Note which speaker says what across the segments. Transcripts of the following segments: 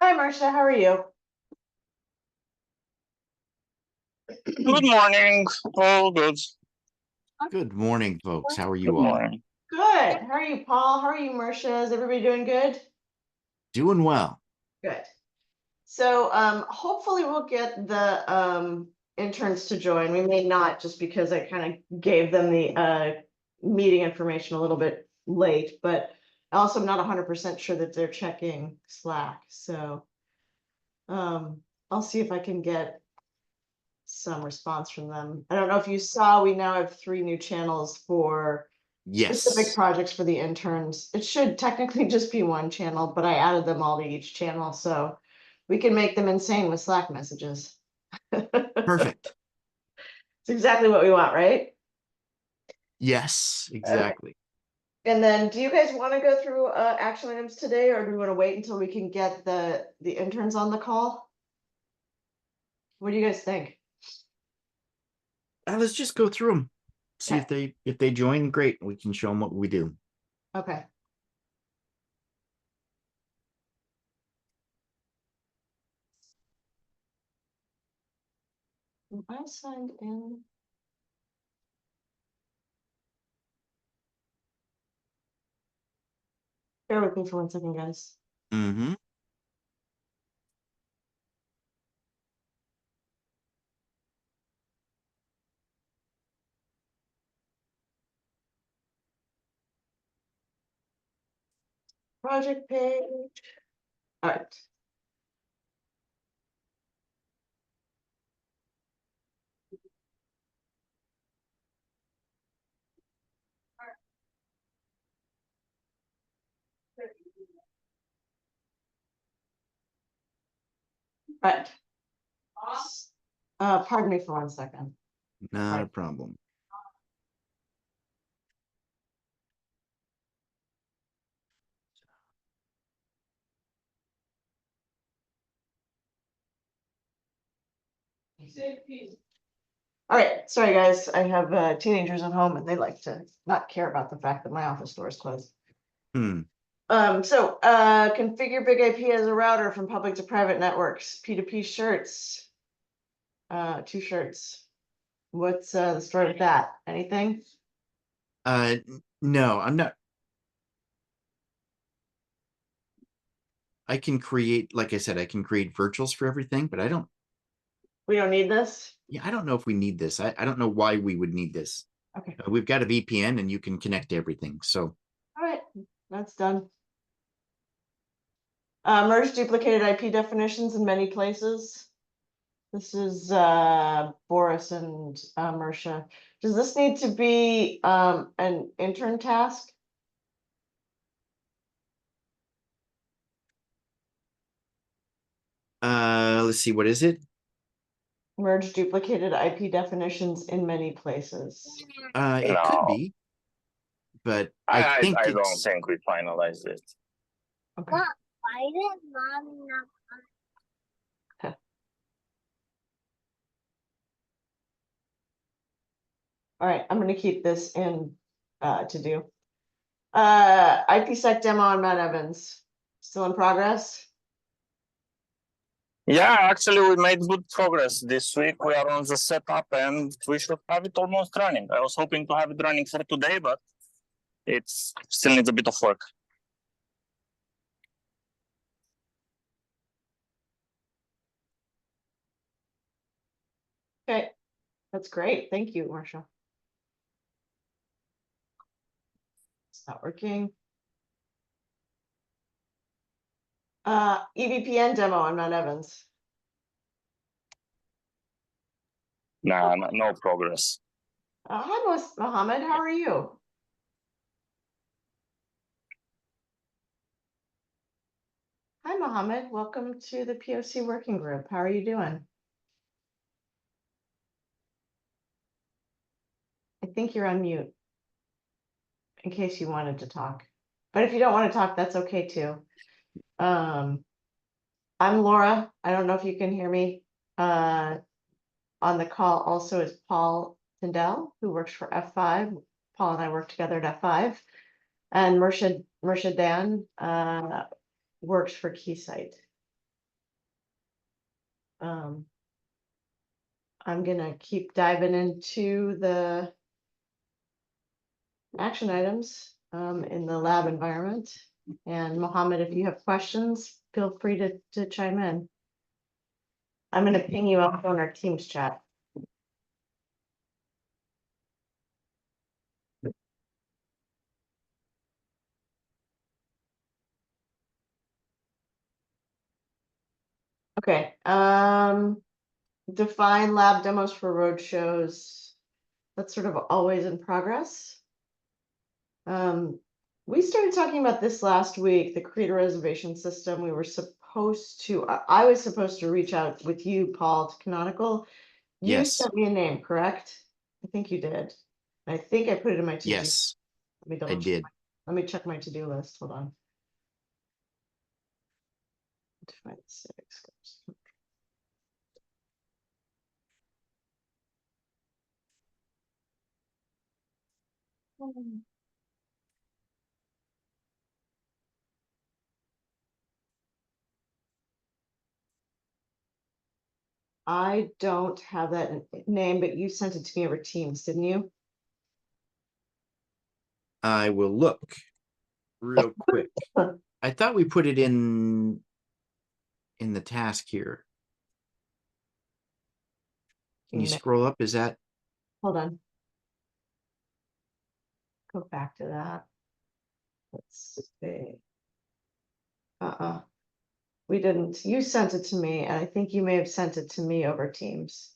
Speaker 1: Hi, Marcia. How are you?
Speaker 2: Good morning. All good.
Speaker 3: Good morning, folks. How are
Speaker 2: Good
Speaker 3: you all?
Speaker 2: morning.
Speaker 1: Good. How are you, Paul? How are you, Marcia? Is everybody doing good?
Speaker 3: Doing well.
Speaker 1: Good. So, hopefully we'll get the interns to join. We may not, just because I kind of gave them the meeting information a little bit late, but I also am not 100% sure that they're checking Slack. So, I'll see if I can get some response from them. I don't know if you saw, we now have 3 new channels for specific
Speaker 3: Yes.
Speaker 1: projects for the interns. It should technically just be one channel, but I added them all to each channel, so we can make them insane with Slack messages.
Speaker 3: Perfect.
Speaker 1: It's exactly what we want, right?
Speaker 3: Yes, exactly.
Speaker 1: And then do you guys want to go through action items today, or do we want to wait until we can get the interns on the call? What do you guys think?
Speaker 3: Let's just go through them. See
Speaker 1: Okay.
Speaker 3: if they join. Great. We can show them what we do.
Speaker 1: Okay. I signed in. Bear with me for 1 second, guys.
Speaker 3: Mm-hmm.
Speaker 1: Project page. All right. Right. Pardon me for 1 second.
Speaker 3: Not a
Speaker 1: Right.
Speaker 3: problem.
Speaker 1: All right, sorry guys, I have teenagers at home and they like to not care about the fact that my office door is closed.
Speaker 3: Hmm.
Speaker 1: Configure Big IP as a router from public to private networks, P2P shirts. 2 shirts. What's the story with that? Anything?
Speaker 3: No, I'm not. I can create, like I said, I can create virtuals for everything, but
Speaker 1: We don't need this?
Speaker 3: I don't know if we need this. I don't know why we would need this.
Speaker 1: Okay,
Speaker 3: We've got a VPN and you can connect to everything. So
Speaker 1: all right, that's done. Merge duplicated IP definitions in many places. This is Boris and Marcia. Does this need to be an intern task?
Speaker 3: let's see, what is it?
Speaker 1: Merge duplicated IP definitions in many places.
Speaker 3: It could
Speaker 2: No,
Speaker 3: be, but I
Speaker 2: I
Speaker 3: think
Speaker 2: don't
Speaker 3: it's
Speaker 2: think we finalized it.
Speaker 1: Okay.
Speaker 4: Why did mom not?
Speaker 1: All right, I'm gonna keep this in to do. IPsec demo on Mount Evans, still in progress?
Speaker 2: Yeah, actually, we made good progress this week. We are on the setup and we should have it almost running. I was hoping to have it running for today, but it still needs a bit of work.
Speaker 1: Okay, that's great. Thank you, Marcia. It's not working. EVPN demo on Mount Evans.
Speaker 2: Nah, no progress.
Speaker 1: Hi, Mohammed. How are you? Hi, Mohammed. Welcome to the POC working group. How are you doing? I think you're on mute in case you wanted to talk. But if you don't want to talk, that's okay too. I'm Laura. I don't know if you can hear me. On the call also is Paul Tindell, who works for F5. Paul and I work together at F5. And Murshid Dan works for Keysight. I'm gonna keep diving into the action items in the lab environment. And Mohammed, if you have questions, feel free to chime in. I'm gonna ping you up on our Teams chat. Okay, define lab demos for road shows. That's sort of always in progress. We started talking about this last week, the creator reservation system. We were supposed to, I was supposed to reach out with you, Paul, to Canonical. You
Speaker 3: Yes.
Speaker 1: sent me a name, correct? I think you did. I think I put it in my to-do.
Speaker 3: Yes,
Speaker 1: Let me
Speaker 3: I
Speaker 1: double check.
Speaker 3: did.
Speaker 1: Let me check my to-do list. Hold on. Define six. I don't have that name, but you sent it to me over Teams, didn't you?
Speaker 3: I will look real quick. I thought we put it in the task here. Can you scroll up? Is that?
Speaker 1: Hold on. Go back to that. Let's see. We didn't. You sent it to me, and I think you may have sent it to me over Teams.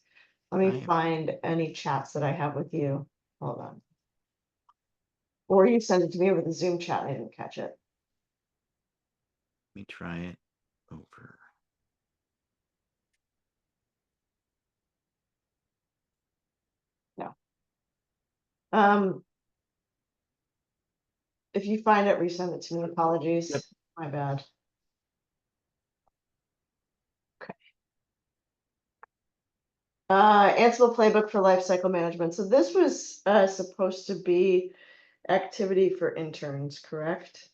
Speaker 1: Let me find any chats that I have with you. Hold on. Or you sent it to me over the Zoom chat. I didn't catch it.
Speaker 3: Let me try it over.
Speaker 1: No. If you find it, resend it to me. Apologies.
Speaker 2: Yep.
Speaker 1: My bad. Okay. Ansible playbook for lifecycle management. So this was supposed to be activity for interns, correct?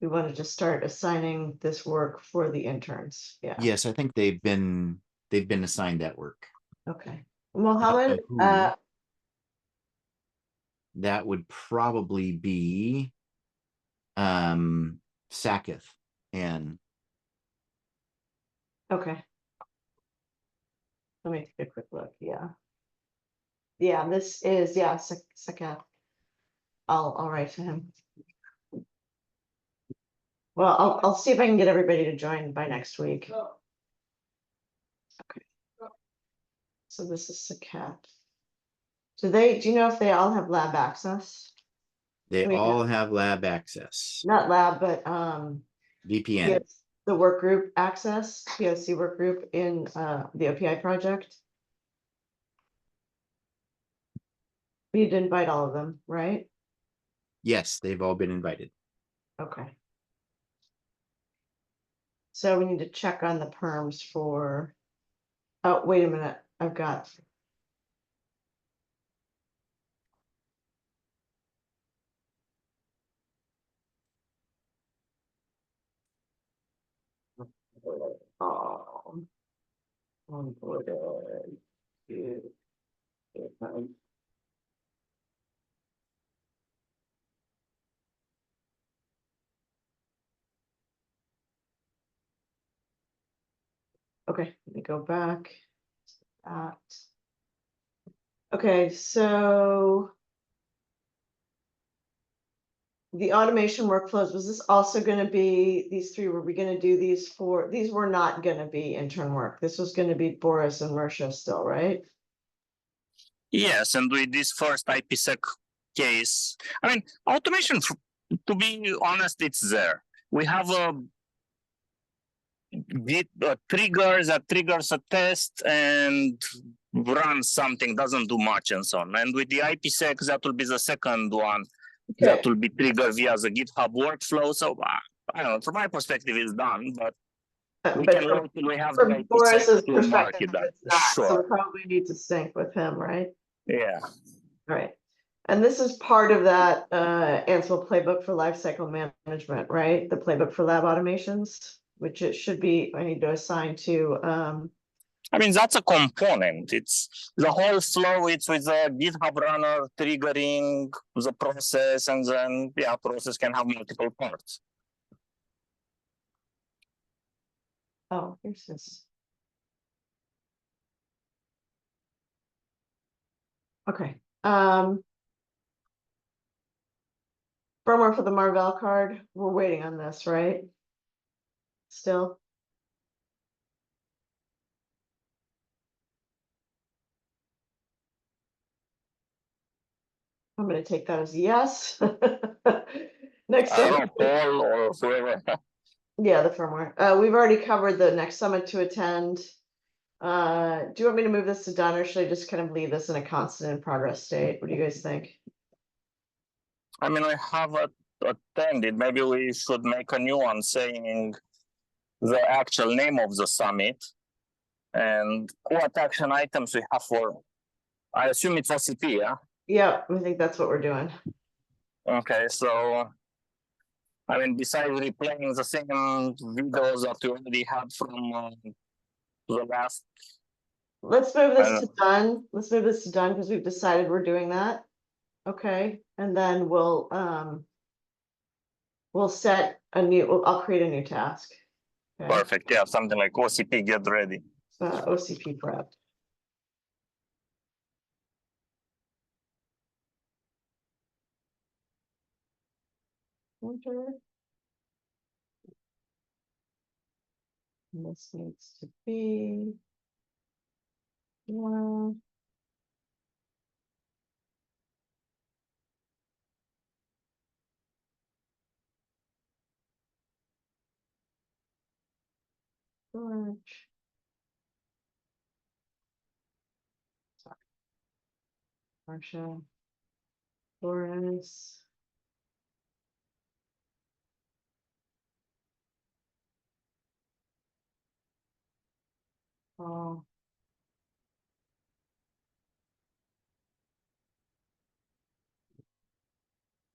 Speaker 1: We wanted to start assigning this work for the interns. Yeah.
Speaker 3: Yes, I think they've been assigned that work.
Speaker 1: Okay. Mohammed,
Speaker 3: who. That would probably be Sacketh and
Speaker 1: okay. Let me take a quick look. Yeah. Yeah, this is, yeah, Sakath. I'll write to him. Well, I'll see if I can get everybody to join by next week. Okay. So this is Sakath. Do you know if they all have lab access?
Speaker 3: they
Speaker 1: I mean,
Speaker 3: all have lab access.
Speaker 1: Not lab, but
Speaker 3: VPN.
Speaker 1: yes, the work group access, POC work group in the OPI project. We did invite all of them, right?
Speaker 3: Yes, they've all been invited.
Speaker 1: Okay. So we need to check on the perms for, oh, wait a minute, I've got. Oh. Onboarded. Okay, let me go back. to that. Okay, so the automation workflows, was this also going to be, these three, were we going to do these four? These were not going to be intern work. This was going to be Boris and Mersha still, right?
Speaker 2: Yes, and with this first IPsec case, I mean, automation, to be honest, it's there. We have a trigger that triggers a test and runs something, doesn't do much and so on. And with the IPsec, that will be the second one that will be triggered via the GitHub workflow. So I don't know, from my perspective, it's done, but we
Speaker 1: But
Speaker 2: can wait till we have
Speaker 1: from
Speaker 2: the
Speaker 1: Boris's
Speaker 2: IPsec to mark
Speaker 1: perspective,
Speaker 2: it that.
Speaker 1: it's not, so
Speaker 2: Sure.
Speaker 1: we probably need to sync with him, right?
Speaker 2: Yeah.
Speaker 1: All right. And this is part of that Ansible playbook for lifecycle management, right? The playbook for lab automations. which it should be, I need to assign to,
Speaker 2: I mean, that's a component. It's the whole flow. It's with the GitHub runner triggering the process, and then yeah, process can have multiple parts.
Speaker 1: oh, here's this. Okay, firmware for the Marvell card, we're waiting on this, right? Still? I'm gonna take that as a yes. Next
Speaker 2: I don't
Speaker 1: summit,
Speaker 2: know, Paul or whoever.
Speaker 1: yeah, the firmware. We've already covered the next summit to attend. Do you want me to move this to done, or should I just kind of leave this in a constant in progress state? What do you guys think?
Speaker 2: I mean, I have attended. Maybe we should make a new one saying the actual name of the summit and what action items we have for. I assume it's OCP, yeah?
Speaker 1: Yeah, I think that's what we're doing.
Speaker 2: Okay, so I mean, besides replaying the same videos that we already had from the last,
Speaker 1: Let's move
Speaker 2: I
Speaker 1: this to done. Let's move this to done because we've decided we're doing that. Okay, and then we'll set a new, I'll create a new task. Okay,
Speaker 2: perfect, yeah, something like OCP get ready.
Speaker 1: OCP prep. Enter. And this needs to be one. Storage. Sorry. Marsha. Flores. Oh.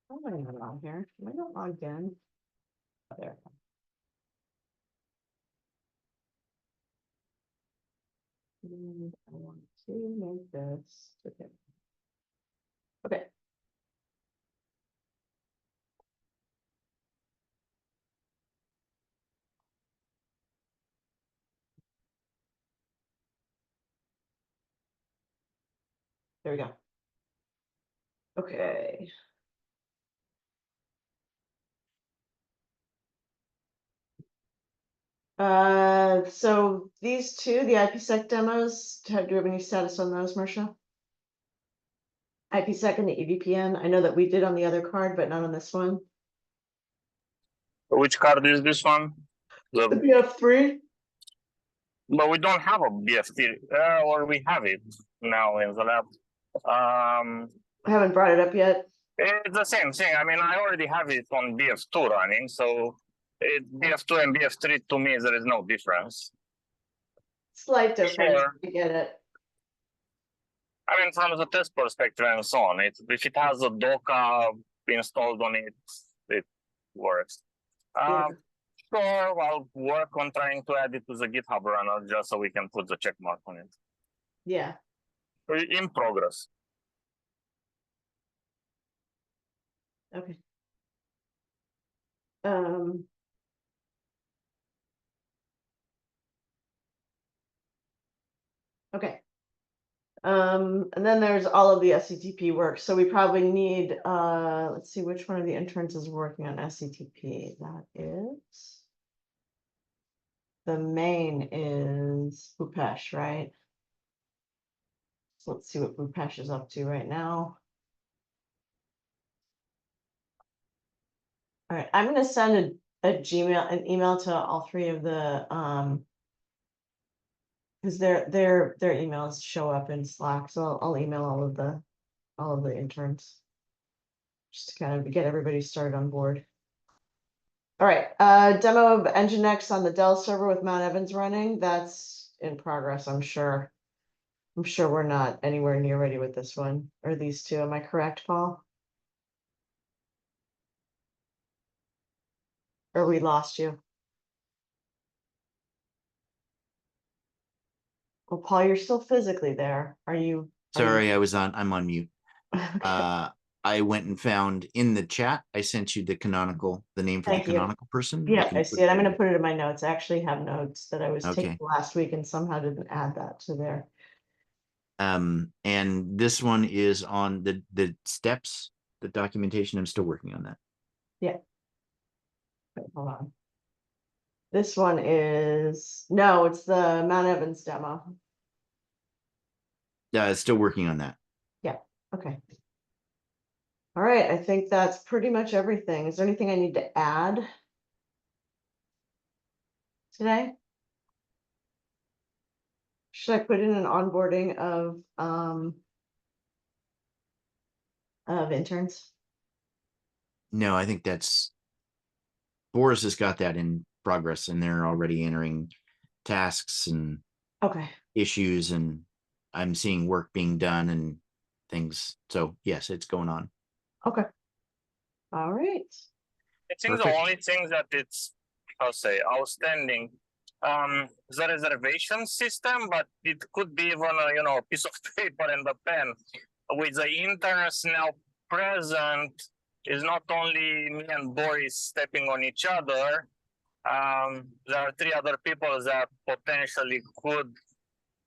Speaker 1: How am I not on here? Am I not logged in? Oh, there. And I want to make this. Okay. Okay. There we go. Okay. So these two, the IPsec demos, do you have any status on those, Marcia? IPsec and the EVPN, I know that we did on the other card, but not on this one.
Speaker 2: Which card is this one?
Speaker 1: The
Speaker 2: The,
Speaker 1: BF3?
Speaker 2: but we don't have a BFT, or we have it now in the lab.
Speaker 1: I haven't brought it up yet.
Speaker 2: It's the same thing. I mean, I already have it on BF2 running, so BF2 and BF3 to me there is no difference.
Speaker 1: Slight difference,
Speaker 2: Sure.
Speaker 1: I get it.
Speaker 2: I mean, from the test perspective and so on, if it has a Docker installed on it, it works.
Speaker 1: Yeah.
Speaker 2: Sure, I'll work on trying to add it to the GitHub runner just so we can put the check mark on it.
Speaker 1: Yeah,
Speaker 2: In progress.
Speaker 1: okay. Okay. And then there's all of the SCTP work. So we probably need, let's see, which one of the interns is working on SCTP? That is. The main is Bhupesh, right? So let's see what Bhupesh is up to right now. All right, I'm gonna send an email to all three of the, because their emails show up in Slack, so I'll email all of the interns. Just to kind of get everybody started on board. All right, demo of Nginx on the Dell server with Mount Evans running. That's in progress, I'm sure. I'm sure we're not anywhere near ready with this one, or these two. Am I correct, Paul? Or we lost you? Well, Paul, you're still physically there. Are you?
Speaker 3: Sorry, I'm on mute. I went and found in the chat, I sent you the name for the
Speaker 1: Thank you.
Speaker 3: canonical person.
Speaker 1: Yeah,
Speaker 3: can
Speaker 1: I
Speaker 3: put
Speaker 1: see it. I'm
Speaker 3: in.
Speaker 1: gonna put it in my notes. I actually have notes that I was taking
Speaker 3: Okay.
Speaker 1: last week and somehow didn't add that to there.
Speaker 3: And this one is on the steps, the documentation. I'm still working on that.
Speaker 1: Wait, hold on. This one is, no, it's the Mount Evans demo.
Speaker 3: Still working on that.
Speaker 1: Okay. All right, I think that's pretty much everything. Is there anything I need to add today? Should I put in an onboarding of interns?
Speaker 3: No, I think that's Boris has got that in progress and they're already entering tasks and
Speaker 1: Okay,
Speaker 3: issues, and I'm seeing work being done and things. So yes, it's going on.
Speaker 1: okay. All right.
Speaker 2: I think the
Speaker 3: Perfect.
Speaker 2: only thing that it's, I'll say, outstanding, the reservation system, but it could be even a piece of paper and a pen. With the interns now present, is not only me and Boris stepping on each other. There are 3 other people that potentially could.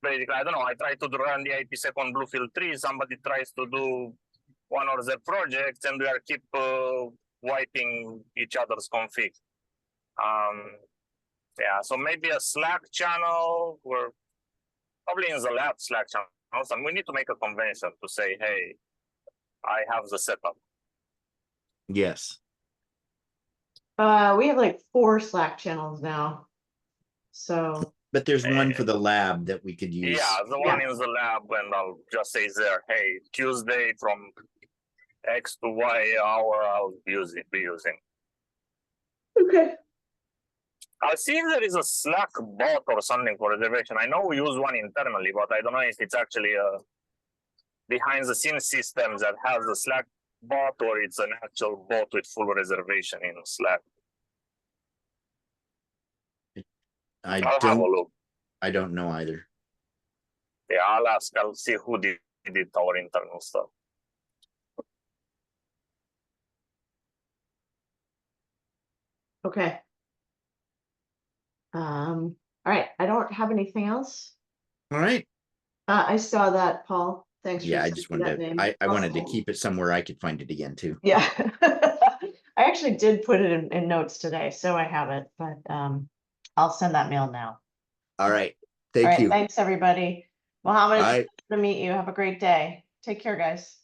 Speaker 2: Basically, I don't know. I try to run the IPsec on Bluefield 3. Somebody tries to do one of the projects, and we are keep wiping each other's config. Yeah, so maybe a Slack channel. We're probably in the lab Slack channel. And we need to make a convention to say, hey, I have the setup.
Speaker 3: Yes.
Speaker 1: We have like 4 Slack channels now. So,
Speaker 3: But there's one for the lab that we could use.
Speaker 2: Yeah, the one in the lab, and I'll just say there, hey, Tuesday from X to Y hour, I'll be using.
Speaker 1: okay.
Speaker 2: I'll see if there is a Slack bot or something for reservation. I know we use one internally, but I don't know if it's actually a behind the scenes system that has a Slack bot or it's an actual bot with full reservation in Slack. I'll have a look.
Speaker 3: I don't know either.
Speaker 2: Yeah, I'll ask. I'll see who did our internal stuff.
Speaker 1: Okay. All right. I don't have anything else.
Speaker 3: All right.
Speaker 1: I saw that, Paul. Thanks.
Speaker 3: Yeah,
Speaker 1: for
Speaker 3: I just
Speaker 1: sending
Speaker 3: wanted
Speaker 1: that
Speaker 3: to,
Speaker 1: name.
Speaker 3: I wanted to keep it somewhere I could find it again too.
Speaker 1: Yeah. I actually did put it in notes today, so I have it, but I'll send that mail now.
Speaker 3: All right.
Speaker 1: All
Speaker 3: Thank
Speaker 1: right,
Speaker 3: you.
Speaker 1: thanks, everybody. Mohammed,
Speaker 3: Bye.
Speaker 1: it's good to meet you. Have a great day. Take care, guys.